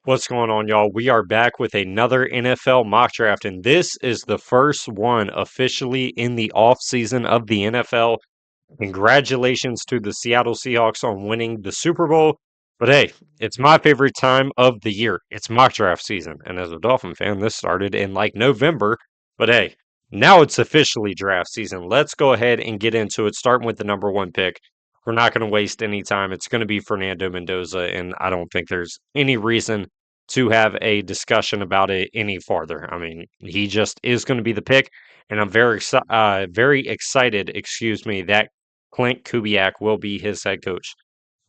What's going on, y'all? We are back with another NFL mock draft, and this is the first one officially in the off season of the NFL. Congratulations to the Seattle Seahawks on winning the Super Bowl. But hey, it's my favorite time of the year. It's mock draft season. And as a Dolphin fan, this started in like November. But hey, now it's officially draft season. Let's go ahead and get into it, starting with the number one pick. We're not going to waste any time. It's going to be Fernando Mendoza, and I don't think there's any reason to have a discussion about it any farther. I mean, he just is going to be the pick, and I'm very excited, that Clint Kubiak will be his head coach.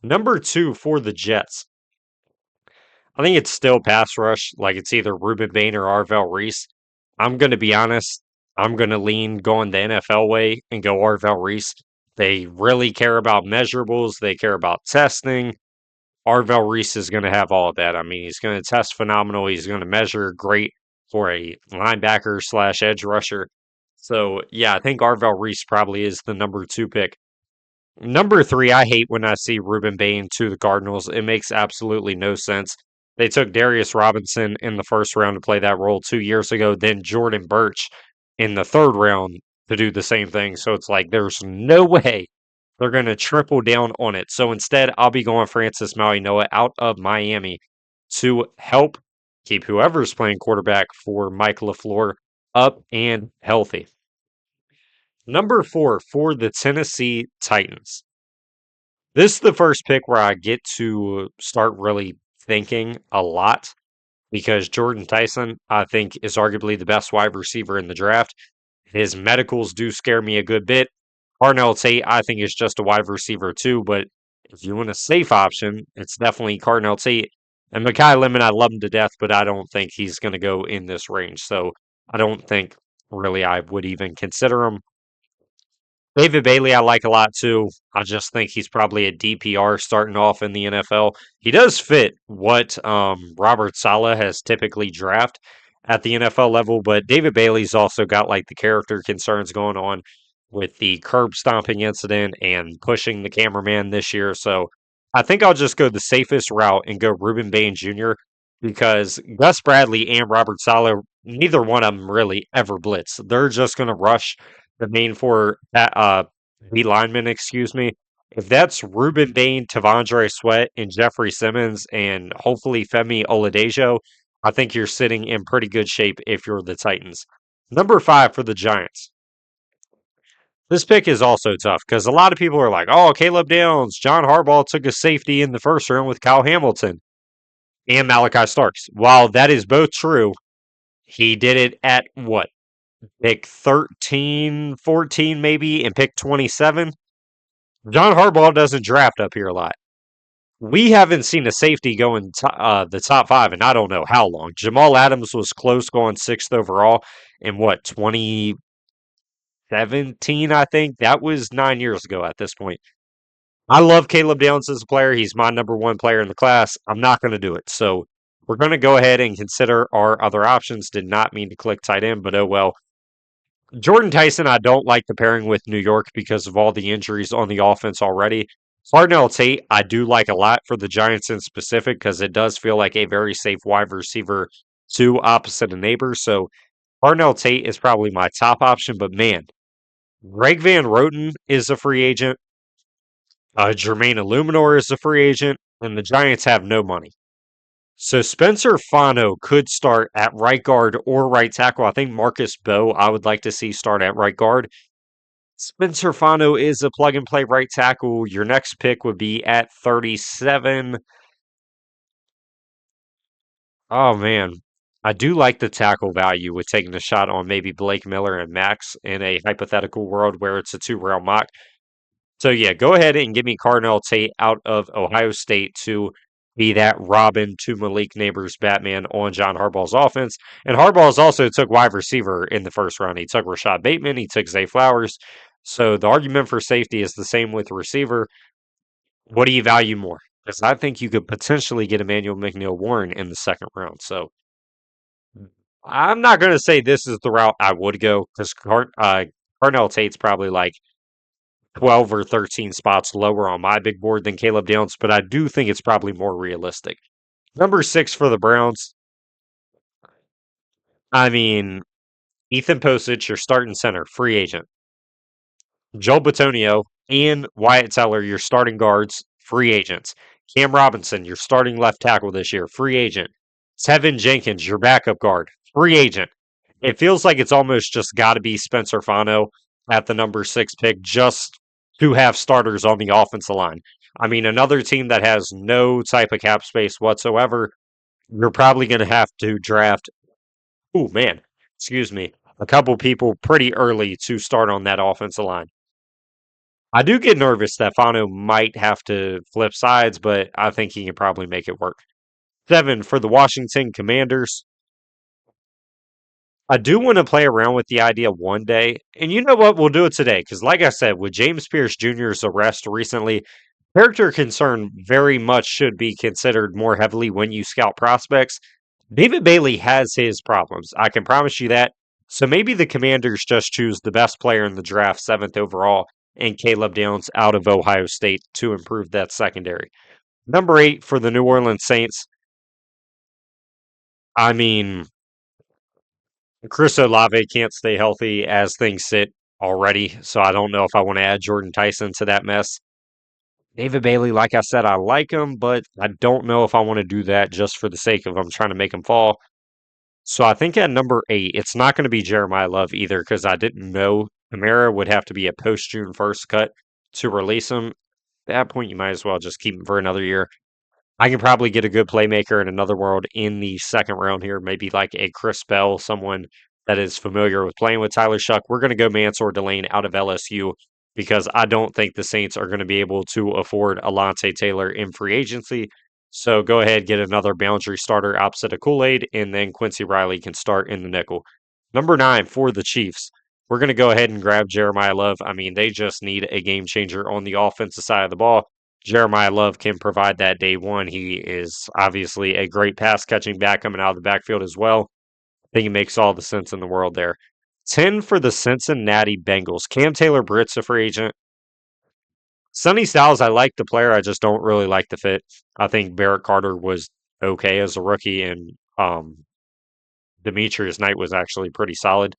Number two for the Jets. I think it's still pass rush. Like it's either Ruben Bain or Arvell Reese. I'm going to be honest. I'm going to lean going the NFL way and go Arvell Reese. They really care about measurables. They care about testing. Arvell Reese is going to have all of that. I mean, he's going to test phenomenal. He's going to measure great for a linebacker slash edge rusher. So, yeah, I think Arvell Reese probably is the number two pick. Number three, I hate when I see Ruben Bain to the Cardinals. It makes absolutely no sense. They took Darius Robinson in the first round to play that role 2 years ago, then Jordan Birch in the third round to do the same thing. So it's like there's no way they're going to triple down on it. So instead, I'll be going Francis Mauigoa out of Miami to help keep whoever's playing quarterback for Mike LaFleur up and healthy. Number four for the Tennessee Titans. This is the first pick where I get to start really thinking a lot because Jordyn Tyson, I think, is arguably the best wide receiver in the draft. His medicals do scare me a good bit. Carnell Tate, I think, is just a wide receiver too, but if you want a safe option, it's definitely Carnell Tate. And Mekhi Lemon, I love him to death, but I don't think he's going to go in this range. So I don't think really I would even consider him. David Bailey, I like a lot too. I just think he's probably a DPR starting off in the NFL. He does fit what Robert Saleh has typically drafted at the NFL level, but David Bailey's also got like the character concerns going on with the curb stomping incident and pushing the cameraman this year. So I think I'll just go the safest route and go Ruben Bain Jr. because Gus Bradley and Robert Saleh, neither one of them really ever blitz. They're just going to rush the main four D linemen, excuse me. If that's Ruben Bain, Tavondre Sweat, and Jeffrey Simmons, and hopefully Femi Oladejo, I think you're sitting in pretty good shape if you're the Titans. Number five for the Giants. This pick is also tough because a lot of people are like, oh, Caleb Downs, John Harbaugh took a safety in the first round with Kyle Hamilton and Malachi Starks. While that is both true, he did it at what? Pick 13, 14 maybe, and pick 27. John Harbaugh doesn't draft up here a lot. We haven't seen a safety go in the top five, and I don't know how long. Jamal Adams was close going sixth overall in what, 2017, I think? That was 9 years ago at this point. I love Caleb Downs as a player. He's my number one player in the class. I'm not going to do it. So we're going to go ahead and consider our other options. Did not mean to click tight end, but oh well. Jordyn Tyson, I don't like the pairing with New York because of all the injuries on the offense already. Cardinal Tate, I do like a lot for the Giants in specific because it does feel like a very safe wide receiver two opposite of neighbors. So Cardinal Tate is probably my top option, but man, Greg Van Roten is a free agent. Jermaine Illuminor is a free agent, and the Giants have no money. So Spencer Fano could start at right guard or right tackle. I think Marcus Bowe, I would like to see start at right guard. Spencer Fano is a plug and play right tackle. Your next pick would be at 37. Oh man, I do like the tackle value with taking a shot on maybe Blake Miller and Max in a hypothetical world where it's a two-round mock. So yeah, go ahead and give me Cardinal Tate out of Ohio State to be that Robin to Malik Neighbors Batman on John Harbaugh's offense. And Harbaugh's also took wide receiver in the first round. He took Rashad Bateman, he took Zay Flowers. So the argument for safety is the same with receiver. What do you value more? Because I think you could potentially get Emmanuel McNeil Warren in the second round. So I'm not going to say this is the route I would go because Cardinal Tate's probably like 12 or 13 spots lower on my big board than Caleb Downs, but I do think it's probably more realistic. Number 6 for the Browns. I mean, Ethan Posich, your starting center, free agent. Joe Batonio and Wyatt Teller, your starting guards, free agents. Cam Robinson, your starting left tackle this year, free agent. Tevin Jenkins, your backup guard, free agent. It feels like it's almost just got to be Spencer Fano at the number 6 pick just to have starters on the offensive line. I mean, another team that has no type of cap space whatsoever, you're probably going to have to draft, oh man, excuse me, a couple people pretty early to start on that offensive line. I do get nervous that Fano might have to flip sides, but I think he can probably make it work. 7 for the Washington Commanders. I do want to play around with the idea one day. And you know what? We'll do it today. Because, like I said, with James Pierce Jr.'s arrest recently, character concern very much should be considered more heavily when you scout prospects. David Bailey has his problems. I can promise you that. So maybe the Commanders just choose the best player in the draft, 7th overall, and Caleb Downs out of Ohio State to improve that secondary. Number 8 for the New Orleans Saints. I mean, Chris Olave can't stay healthy as things sit already, so I don't know if I want to add Jordyn Tyson to that mess. David Bailey, like I said, I like him, but I don't know if I want to do that just for the sake of I'm trying to make him fall. So I think at number 8, it's not going to be Jeremiah Love either because I didn't know Kamara would have to be a post June 1st cut to release him. At that point, you might as well just keep him for another year. I can probably get a good playmaker in another world in the second round here, maybe like a Chris Bell, someone that is familiar with playing with Tyler Shuck. We're going to go Mansour Delane out of LSU because I don't think the Saints are going to be able to afford Alontae Taylor in free agency. So go ahead, get another boundary starter opposite of Kool-Aid, and then Quincy Riley can start in the nickel. Number 9 for the Chiefs. We're going to go ahead and grab Jeremiah Love. I mean, they just need a game changer on the offensive side of the ball. Jeremiah Love can provide that day one. He is obviously a great pass catching back coming out of the backfield as well. I think it makes all the sense in the world there. 10 for the Cincinnati Bengals. Cam Taylor Britt's a free agent. Sonny Styles, I like the player. I just don't really like the fit. I think Barrett Carter was okay as a rookie, and Demetrius Knight was actually pretty solid.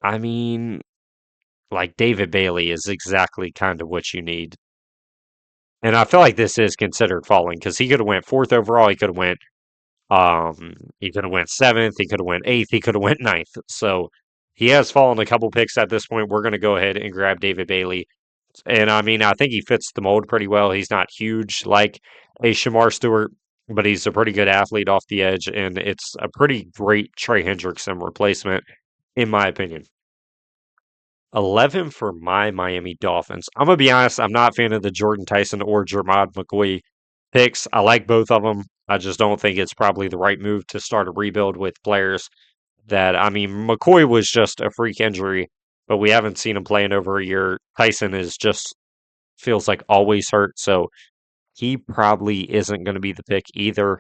I mean, like David Bailey is exactly kind of what you need. And I feel like this is considered falling because he could have went 4th overall. He could have went 7th. He could have went 8th. He could have went 9th. So he has fallen a couple picks at this point. We're going to go ahead and grab David Bailey. And I mean, I think he fits the mold pretty well. He's not huge like a Shamar Stewart, but he's a pretty good athlete off the edge. And it's a pretty great Trey Hendrickson replacement, in my opinion. 11 for my Miami Dolphins. I'm going to be honest, I'm not a fan of the Jordyn Tyson or Jermod McCoy picks. I like both of them. I just don't think it's probably the right move to start a rebuild with players that, I mean, McCoy was just a freak injury, but we haven't seen him play in over a year. Tyson is just feels like always hurt, so he probably isn't going to be the pick either.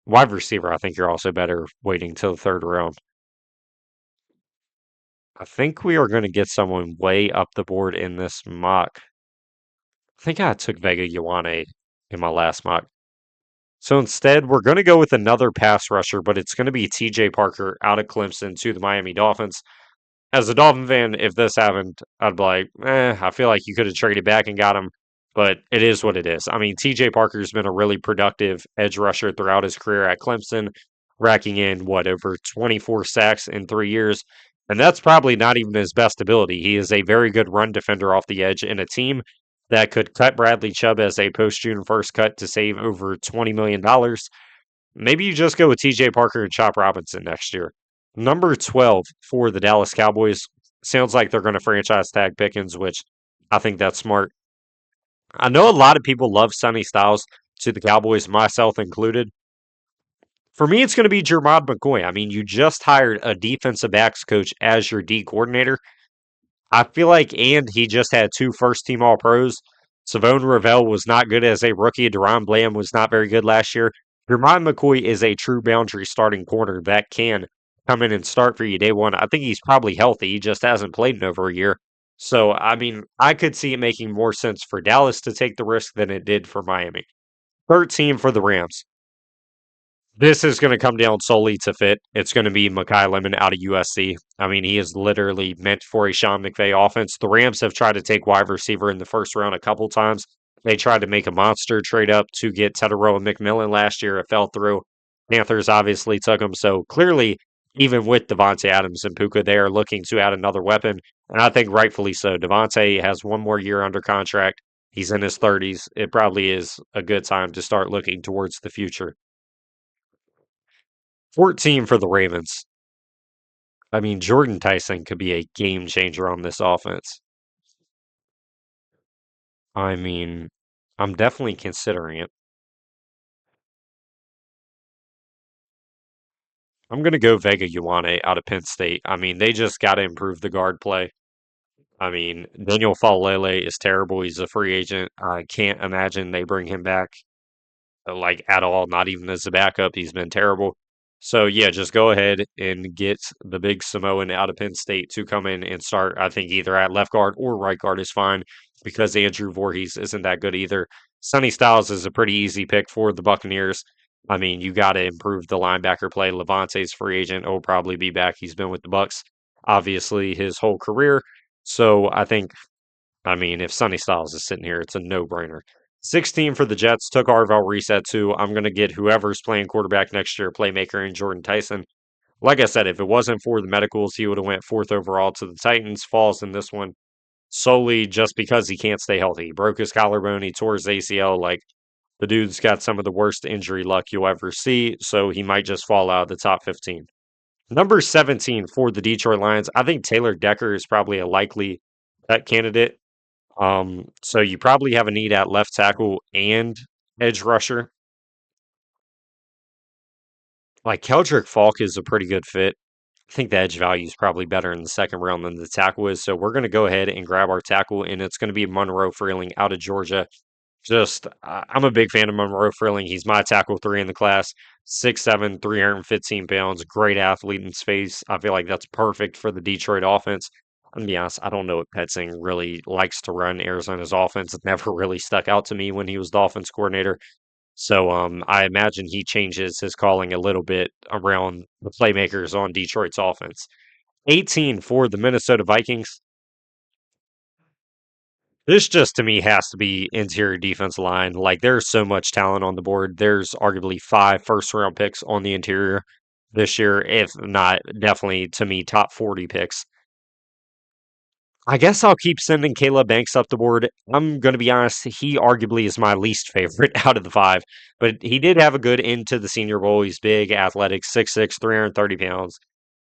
Wide receiver, I think you're also better waiting till the 3rd round. I think we are going to get someone way up the board in this mock. I think I took Vega Ioane in my last mock. So instead, we're going to go with another pass rusher, but it's going to be TJ Parker out of Clemson to the Miami Dolphins. As a Dolphin fan, if this happened, I'd be like, I feel like you could have traded back and got him, but it is what it is. I mean, TJ Parker's been a really productive edge rusher throughout his career at Clemson, racking in, over 24 sacks in 3 years. And that's probably not even his best ability. He is a very good run defender off the edge in a team that could cut Bradley Chubb as a post June 1st cut to save over $20 million. Maybe you just go with TJ Parker and Chop Robinson next year. Number 12 for the Dallas Cowboys. Sounds like they're going to franchise tag Pickens, which I think that's smart. I know a lot of people love Sonny Styles to the Cowboys, myself included. For me, it's going to be Jermod McCoy. I mean, you just hired a defensive backs coach as your D coordinator. I feel like, and he just had 2 first-team All-Pros. Savone Ravel was not good as a rookie. Deron Bland was not very good last year. Jermod McCoy is a true boundary starting corner that can come in and start for you day one. I think he's probably healthy. He just hasn't played in over a year. So, I mean, I could see it making more sense for Dallas to take the risk than it did for Miami. 13 for the Rams. This is going to come down solely to fit. It's going to be Mekhi Lemon out of USC. I mean, he is literally meant for a Sean McVay offense. The Rams have tried to take wide receiver in the first round a couple times. They tried to make a monster trade up to get Tedero and McMillan last year. It fell through. Panthers obviously took him. So clearly, even with Devontae Adams and Puka, they are looking to add another weapon. And I think rightfully so. Devontae has one more year under contract. He's in his 30s. It probably is a good time to start looking towards the future. 14 for the Ravens. I mean, Jordyn Tyson could be a game changer on this offense. I mean, I'm definitely considering it. I'm going to go Vega Ioane out of Penn State. I mean, they just got to improve the guard play. I mean, Daniel Falele is terrible. He's a free agent. I can't imagine they bring him back. Like at all, not even as a backup. He's been terrible. So yeah, just go ahead and get the big Samoan out of Penn State to come in and start. I think either at left guard or right guard is fine because Andrew Voorhees isn't that good either. Sonny Styles is a pretty easy pick for the Buccaneers. I mean, you got to improve the linebacker play. Levante's free agent will probably be back. He's been with the Bucks obviously his whole career. So I mean, if Sonny Styles is sitting here, it's a no-brainer. 16 for the Jets, took Arvell Reset too. I'm going to get whoever's playing quarterback next year, playmaker, and Jordyn Tyson. Like I said, if it wasn't for the medicals, he would have went fourth overall to the Titans. Falls in this one solely just because he can't stay healthy. He broke his collarbone, he tore his ACL. Like the dude's got some of the worst injury luck you'll ever see, so he might just fall out of the top 15. Number 17 for the Detroit Lions. I think Taylor Decker is probably a likely cut candidate. So you probably have a need at left tackle and edge rusher. Like Keldrick Falk is a pretty good fit. I think the edge value is probably better in the second round than the tackle is. So we're going to go ahead and grab our tackle, and it's going to be Monroe Freeling out of Georgia. I'm a big fan of Monroe Freeling. He's my tackle three in the class. 6'7", 315 pounds, great athlete in space. I feel like that's perfect for the Detroit offense. I'm gonna be honest, I don't know what Petzing really likes to run Arizona's offense. It never really stuck out to me when he was the offense coordinator. So I imagine he changes his calling a little bit around the playmakers on Detroit's offense. 18 for the Minnesota Vikings. This just to me has to be interior defense line. Like there's so much talent on the board. There's arguably 5 first round picks on the interior this year, if not definitely to me top 40 picks. I guess I'll keep sending Caleb Banks up the board. I'm going to be honest, he arguably is my least favorite out of the 5, but he did have a good end to the Senior Bowl. He's big, athletic, 6'6", 330 pounds.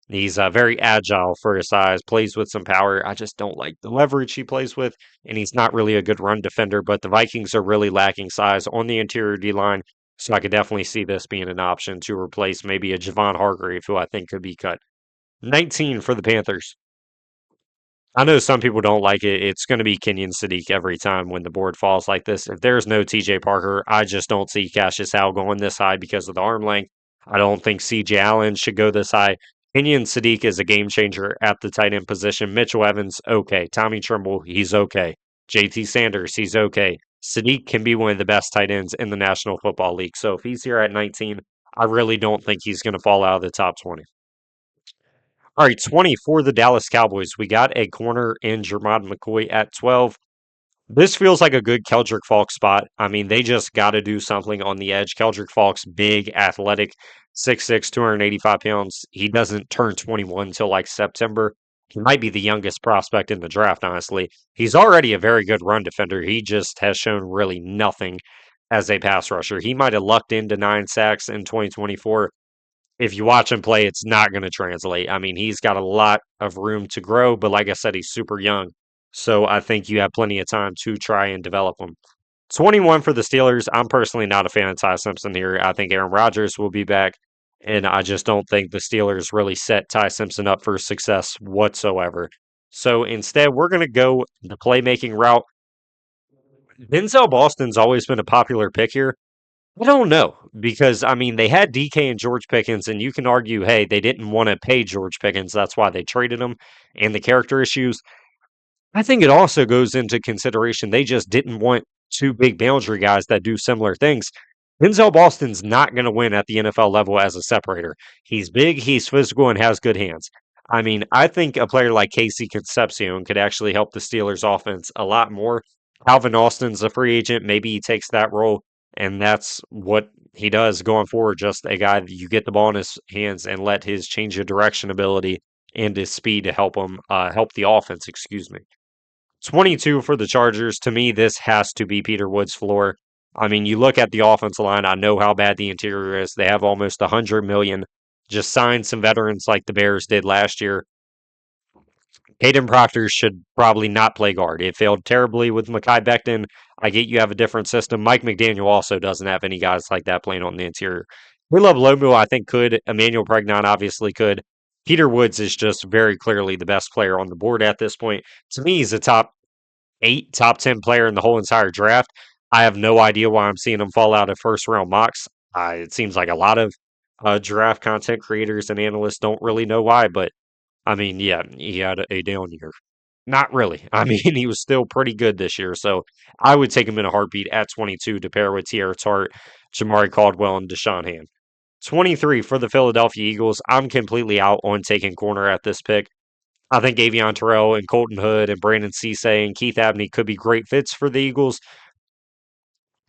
He's very agile for his size, plays with some power. I just don't like the leverage he plays with, and he's not really a good run defender, but the Vikings are really lacking size on the interior D line, so I could definitely see this being an option to replace maybe a Javon Hargrave, who I think could be cut. 19 for the Panthers. I know some people don't like it. It's going to be Kenyon Sadiq every time when the board falls like this. If there's no TJ Parker, I just don't see Cassius Howe going this high because of the arm length. I don't think CJ Allen should go this high. Kenyon Sadiq is a game changer at the tight end position. Mitchell Evans, okay. Tommy Trimble, he's okay. JT Sanders, he's okay. Sadiq can be one of the best tight ends in the National Football League. So if he's here at 19, I really don't think he's going to fall out of the top 20. All right, 20 for the Dallas Cowboys. We got a corner in Jermod McCoy at 12. This feels like a good Keldrick Falk spot. I mean, they just got to do something on the edge. Keldrick Falk's big, athletic, 6'6", 285 pounds. He doesn't turn 21 until like September. He might be the youngest prospect in the draft, honestly. He's already a very good run defender. He just has shown really nothing as a pass rusher. He might have lucked into 9 sacks in 2024. If you watch him play, it's not going to translate. I mean, he's got a lot of room to grow, but like I said, he's super young. So I think you have plenty of time to try and develop him. 21 for the Steelers. I'm personally not a fan of Ty Simpson here. I think Aaron Rodgers will be back, and I just don't think the Steelers really set Ty Simpson up for success whatsoever. So instead, we're going to go the playmaking route. Denzel Boston's always been a popular pick here. I don't know because I mean they had DK and George Pickens, and you can argue, hey, they didn't want to pay George Pickens, that's why they traded him, and the character issues. I think it also goes into consideration they just didn't want two big boundary guys that do similar things. Denzel Boston's not going to win at the NFL level as a separator. He's big, he's physical, and has good hands. I mean, I think a player like Casey Concepcion could actually help the Steelers offense a lot more. Calvin Austin's a free agent. Maybe he takes that role, and that's what he does going forward. Just a guy that you get the ball in his hands and let his change of direction ability and his speed to help the offense. Excuse me. 22 for the Chargers. To me, this has to be Peter Wood's floor. I mean, you look at the offensive line, I know how bad the interior is. They have almost 100 million. Just signed some veterans like the Bears did last year. Caden Proctor should probably not play guard. It failed terribly with Mekhi Becton. I get you have a different system. Mike McDaniel also doesn't have any guys like that playing on the interior. Caleb Lomu, I think, could. Emmanuel Pregnon obviously could. Peter Woods is just very clearly the best player on the board at this point. To me, he's a top 8, top 10 player in the whole entire draft. I have no idea why I'm seeing him fall out of first round mocks. It seems like a lot of draft content creators and analysts don't really know why, but I mean, yeah, he had a down year. Not really. I mean, he was still pretty good this year, so I would take him in a heartbeat at 22 to pair with Tierra Tart, Jamari Caldwell, and Deshaun Hand. 23 for the Philadelphia Eagles. I'm completely out on taking corner at this pick. I think Avion Terrell and Colton Hood and Brandon Cisse and Keith Abney could be great fits for the Eagles.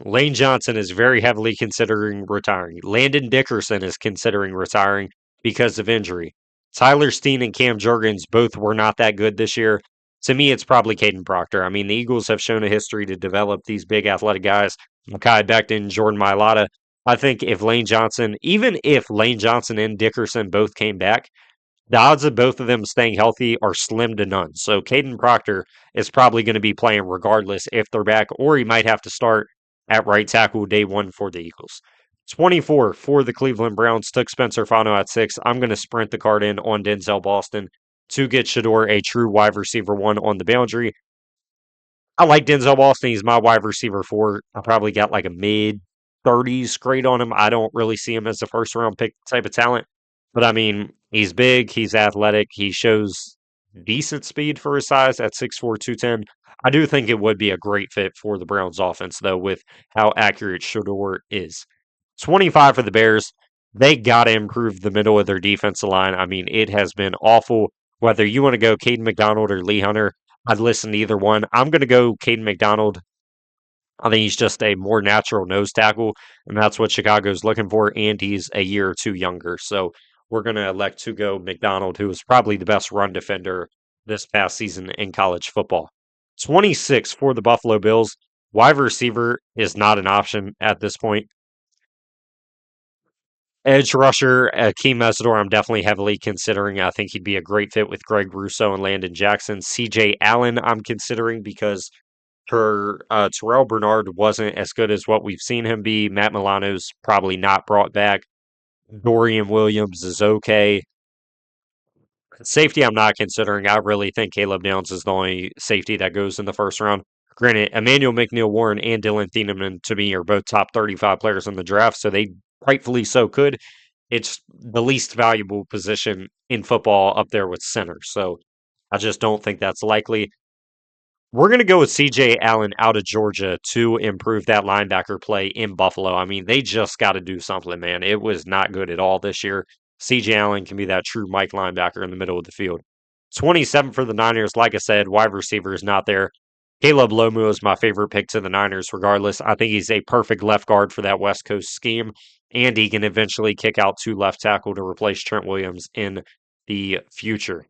Lane Johnson is very heavily considering retiring. Landon Dickerson is considering retiring because of injury. Tyler Steen and Cam Jurgens both were not that good this year. To me, it's probably Caden Proctor. I mean, the Eagles have shown a history to develop these big athletic guys. Mekhi Becton, Jordan Mailata. I think even if Lane Johnson and Dickerson both came back, the odds of both of them staying healthy are slim to none. So Caden Proctor is probably going to be playing regardless if they're back, or he might have to start at right tackle day one for the Eagles. 24 for the Cleveland Browns. Took Spencer Fano at 6. I'm going to sprint the card in on Denzel Boston to get Shador a true wide receiver 1 on the boundary. I like Denzel Boston. He's my wide receiver 4. I probably got like a mid 30s grade on him. I don't really see him as a first round pick type of talent. But I mean, he's big, he's athletic, he shows decent speed for his size at 6'4, 210. I do think it would be a great fit for the Browns offense, though, with how accurate Shador is. 25 for the Bears. They got to improve the middle of their defensive line. I mean, it has been awful. Whether you want to go Caden McDonald or Lee Hunter, I'd listen to either one. I'm going to go Caden McDonald. I think he's just a more natural nose tackle, and that's what Chicago's looking for. And he's a year or two younger. So we're going to elect to go McDonald, who was probably the best run defender this past season in college football. 26 for the Buffalo Bills. Wide receiver is not an option at this point. Edge rusher, Akeem Mesidor, I'm definitely heavily considering. I think he'd be a great fit with Greg Rousseau and Landon Jackson. CJ Allen, I'm considering because Terrell Bernard wasn't as good as what we've seen him be. Matt Milano's probably not brought back. Dorian Williams is okay. Safety, I'm not considering. I really think Caleb Downs is the only safety that goes in the first round. Granted, Emmanuel McNeil Warren and Dylan Thieneman, to me, are both top 35 players in the draft, so they rightfully so could. It's the least valuable position in football up there with center, so I just don't think that's likely. We're going to go with CJ Allen out of Georgia to improve that linebacker play in Buffalo. I mean, they just got to do something, man. It was not good at all this year. CJ Allen can be that true Mike linebacker in the middle of the field. 27 for the Niners. Like I said, wide receiver is not there. Caleb Lomu is my favorite pick to the Niners, regardless. I think he's a perfect left guard for that West Coast scheme, and he can eventually kick out to left tackle to replace Trent Williams in the future.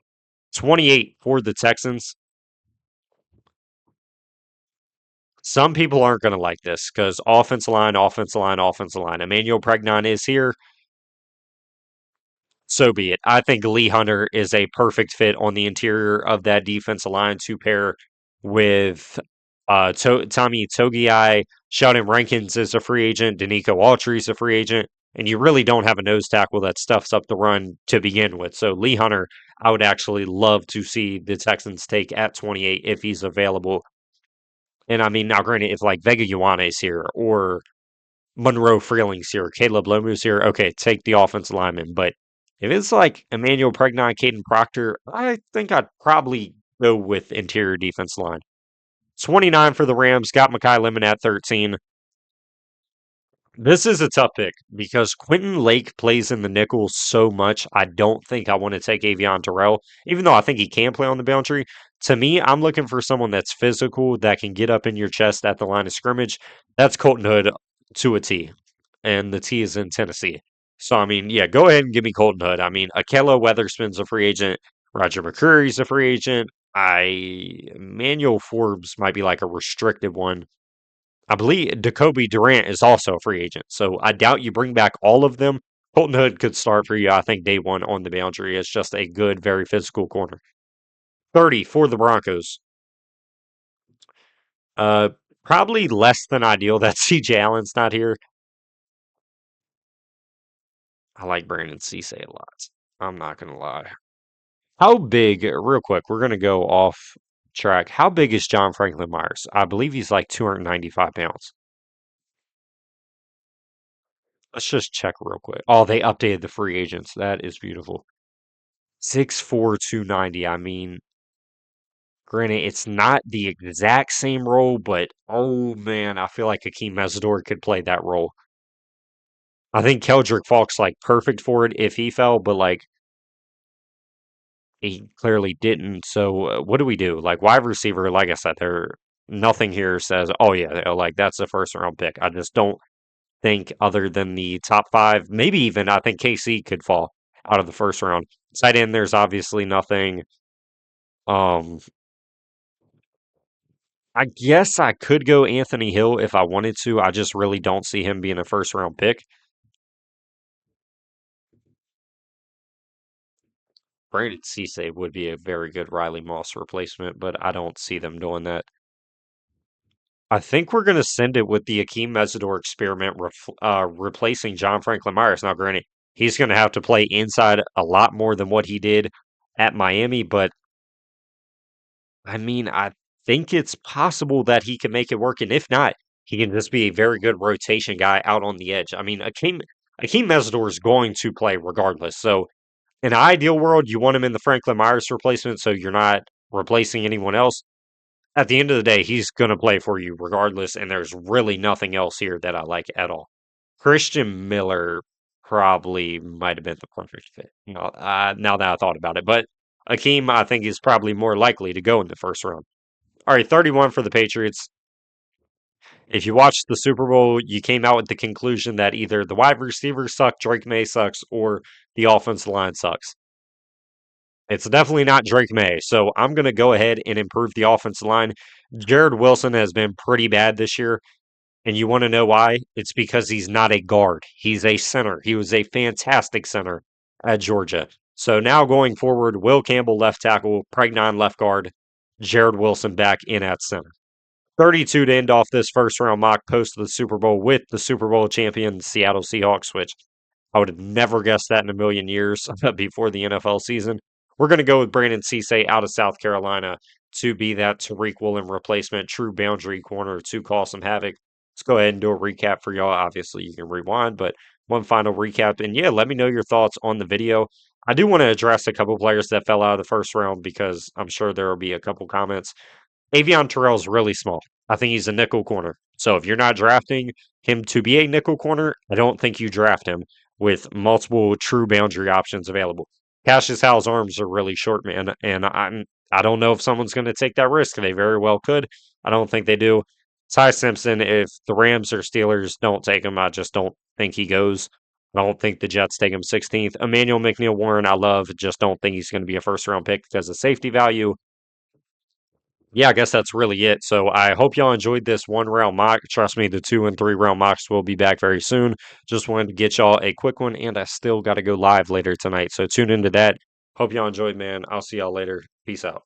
28 for the Texans. Some people aren't going to like this because offensive line, offensive line, offensive line. Emmanuel Pregnon is here. So be it. I think Lee Hunter is a perfect fit on the interior of that defensive line to pair with Tommy Togiai. Sheldon Rankins is a free agent. Danico Autry is a free agent. And you really don't have a nose tackle that stuffs up the run to begin with. So Lee Hunter, I would actually love to see the Texans take at 28 if he's available. And I mean, now granted, if like Vega Ioane is here or Monroe Freeling's here, Caleb Lomu's here, okay, take the offensive lineman. But if it's like Emmanuel Pregnon, Caden Proctor, I think I'd probably Go with interior defense line. 29 for the Rams. Got Mekhi Lemon at 13. This is a tough pick because Quentin Lake plays in the nickel so much. I don't think I want to take Avion Terrell, even though I think he can play on the boundary. To me, I'm looking for someone that's physical, that can get up in your chest at the line of scrimmage. That's Colton Hood to a T, and the T is in Tennessee. So, I mean, yeah, go ahead and give me Colton Hood. I mean, Akela Weatherspoon's a free agent. Roger McCreary's a free agent. Manuel Forbes might be like a restricted one. I believe Jacoby Durant is also a free agent, so I doubt you bring back all of them. Colton Hood could start for you, I think, day one on the boundary. It's just a good, very physical corner. 30 for the Broncos. Uh, Probably less than ideal that CJ Allen's not here. I like Brandon Cisse a lot. I'm not gonna lie. How big, real quick, we're gonna go off track. How big is John Franklin Myers? I believe he's like 295 pounds. Let's just check real quick. Oh, they updated the free agents. That is beautiful. 6'4", 290. I mean, granted, it's not the exact same role, but oh man, I feel like Hakeem Mesidor could play that role. I think Keldrick Falk's like perfect for it if he fell, but like he clearly didn't. So what do we do? Like wide receiver, like I said, there nothing here says, oh yeah, like that's the first round pick. I just don't think other than the top five, maybe even I think KC could fall out of the first round. Tight end, there's obviously nothing. Um, I guess I could go Anthony Hill if I wanted to. I just really don't see him being a first round pick. Brandon Cisse would be a very good Riley Moss replacement, but I don't see them doing that. I think we're going to send it with the Akeem Mesidor experiment replacing John Franklin Myers. Now, granted, he's going to have to play inside a lot more than what he did at Miami, but I mean, I think it's possible that he can make it work, and if not, he can just be a very good rotation guy out on the edge. I mean, Akeem Mesidor is going to play regardless. So, in an ideal world, you want him in the Franklin Myers replacement, so you're not replacing anyone else. At the end of the day, he's going to play for you regardless, and there's really nothing else here that I like at all. Christian Miller probably might have been the perfect fit. Now that I thought about it, but Akeem, I think, is probably more likely to go in the first round. All right, 31 for the Patriots. If you watched the Super Bowl, you came out with the conclusion that either the wide receivers suck, Drake May sucks, or the offensive line sucks. It's definitely not Drake May. So I'm going to go ahead and improve the offensive line. Jared Wilson has been pretty bad this year. And you want to know why? It's because he's not a guard. He's a center. He was a fantastic center at Georgia. So now going forward, Will Campbell left tackle, Pregnon left guard, Jared Wilson back in at center. 32 to end off this first round mock post of the Super Bowl with the Super Bowl champion Seattle Seahawks, which I would have never guessed that in a million years before the NFL season. We're going to go with Brandon Cisse out of South Carolina to be that Tariq Woolen replacement, true boundary corner to cause some havoc. Let's go ahead and do a recap for y'all. Obviously, you can rewind, but one final recap. And yeah, let me know your thoughts on the video. I do want to address a couple players that fell out of the first round because I'm sure there will be a couple comments. Avion Terrell is really small. I think he's a nickel corner. So if you're not drafting him to be a nickel corner, I don't think you draft him with multiple true boundary options available. Cassius Howell's arms are really short, man, and I don't know if someone's going to take that risk. They very well could. I don't think they do. Ty Simpson, if the Rams or Steelers don't take him, I just don't think he goes. I don't think the Jets take him 16th. Emmanuel McNeil Warren, I love, just don't think he's going to be a first round pick because of safety value. Yeah, I guess that's really it. So I hope y'all enjoyed this one round mock. Trust me, the 2 and 3 round mocks will be back very soon. Just wanted to get y'all a quick one, and I still got to go live later tonight. So tune into that. Hope y'all enjoyed, man. I'll see y'all later. Peace out.